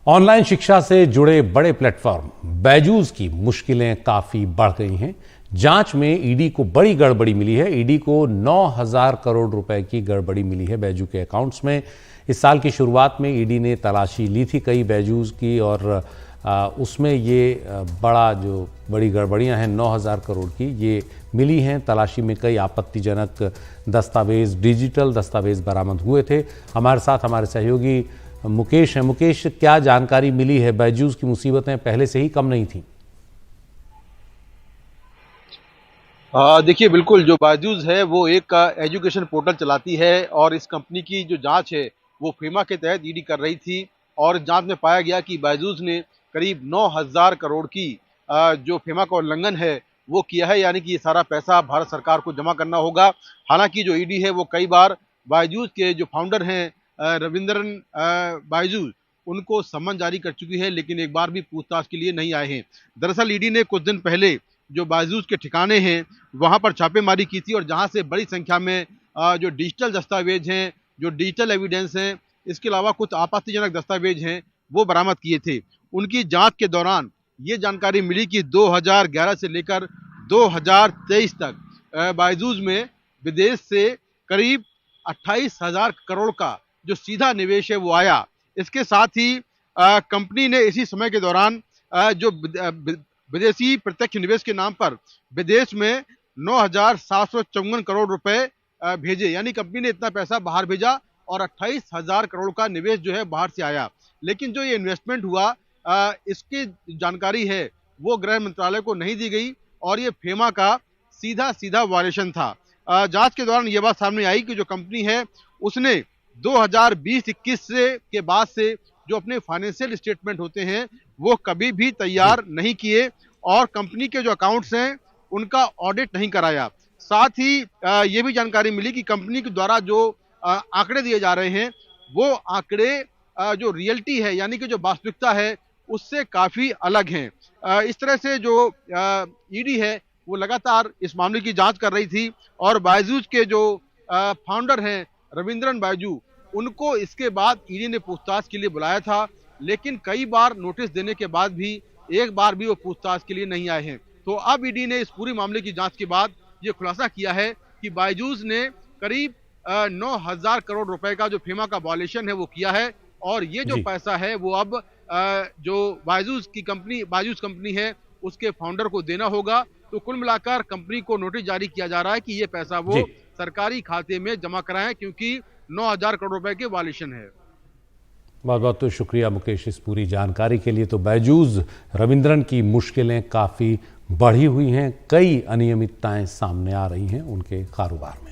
Online शिक्षा से जुड़े बड़े प्लेटफॉर्म बैजूस की मुश्किलें काफी बढ़ गई हैं। जांच में ईडी को बड़ी गड़बड़ी मिली है। ईडी को 9,000 करोड़ रुपए की गड़बड़ी मिली है बैजू के अकाउंट्स में। इस साल की शुरुआत में ईडी ने तलाशी ली थी कई बैजूस की और उसमें ये बड़ी गड़बड़ियां हैं 9,000 करोड़ की ये मिली हैं। तलाशी में कई आपत्तिजनक दस्तावेज, डिजिटल दस्तावेज बरामद हुए थे। हमारे साथ हमारे सहयोगी मुकेश हैं। मुकेश, क्या जानकारी मिली है? बैजूस की मुसीबतें पहले से ही कम नहीं थी? देखिए, बिल्कुल जो बैजूस है वो एक एजुकेशन पोर्टल चलाती है और इस कंपनी की जो जांच है वो फीमा के तहत ईडी कर रही थी और जांच में पाया गया कि बैजूस ने करीब 9,000 करोड़ की जो फीमा का उल्लंघन है वो किया है, यानी कि ये सारा पैसा भारत सरकार को जमा करना होगा। हालांकि जो ईडी है वो कई बार बैजूस के जो फाउंडर हैं रविंद्रन बैजू उनको सम्मन जारी कर चुकी है, लेकिन एक बार भी पूछताछ के लिए नहीं आए हैं। दरअसल ईडी ने कुछ दिन पहले जो बैजूस के ठिकाने हैं वहां पर छापेमारी की थी और जहां से बड़ी संख्या में जो डिजिटल दस्तावेज हैं, जो डिजिटल एविडेंस हैं, इसके अलावा कुछ आपत्तिजनक दस्तावेज हैं वो बरामद किए थे। उनकी जांच के दौरान ये जानकारी मिली कि 2011 से लेकर 2023 तक बैजूस में विदेश से करीब 28,000 करोड़ का जो सीधा निवेश है वो आया। इसके साथ ही कंपनी ने इसी समय के दौरान जो विदेशी प्रत्यक्ष निवेश के नाम पर विदेश में 9,754 करोड़ रुपए भेजे, यानी कंपनी ने इतना पैसा बाहर भेजा और 28,000 करोड़ का निवेश जो है बाहर से आया। लेकिन जो ये इन्वेस्टमेंट हुआ इसकी जानकारी है वो गृह मंत्रालय को नहीं दी गई और ये फेमा का सीधा वायलेशन था। जांच के दौरान ये बात सामने आई कि जो कंपनी है उसने 2020-21 के बाद से जो अपने फाइनेंशियल स्टेटमेंट होते हैं वो कभी भी तैयार नहीं किए और कंपनी के जो अकाउंट्स हैं उनका ऑडिट नहीं कराया। साथ ही ये भी जानकारी मिली कि कंपनी के द्वारा जो आंकड़े दिए जा रहे हैं वो आंकड़े जो रियलिटी है यानी कि जो वास्तविकता है उससे काफी अलग हैं। इस तरह से जो ईडी है वो लगातार इस मामले की जांच कर रही थी और बैजूस के जो फाउंडर हैं रविंद्रन बैजू उनको इसके बाद ईडी ने पूछताछ के लिए बुलाया था, लेकिन कई बार नोटिस देने के बाद भी एक बार भी वो पूछताछ के लिए नहीं आए हैं। तो अब ईडी ने इस पूरी मामले की जांच के बाद ये खुलासा किया है कि बैजूस ने करीब 9,000 करोड़ रुपए का जो फीमा का वायलेशन है वो किया है और ये जो पैसा है वो अब जो बैजूस कंपनी है उसके फाउंडर को देना होगा। तो कुल मिलाकर कंपनी को नोटिस जारी किया जा रहा है कि ये पैसा वो सरकारी खाते में जमा कराएं क्योंकि 9,000 करोड़ रुपए के वायलेशन है। बहुत बहुत तो शुक्रिया मुकेश इस पूरी जानकारी के लिए। तो बैजूस रविंद्रन की मुश्किलें काफ़ी बढ़ी हुई हैं, कई अनियमितताएं सामने आ रही हैं उनके कारोबार में।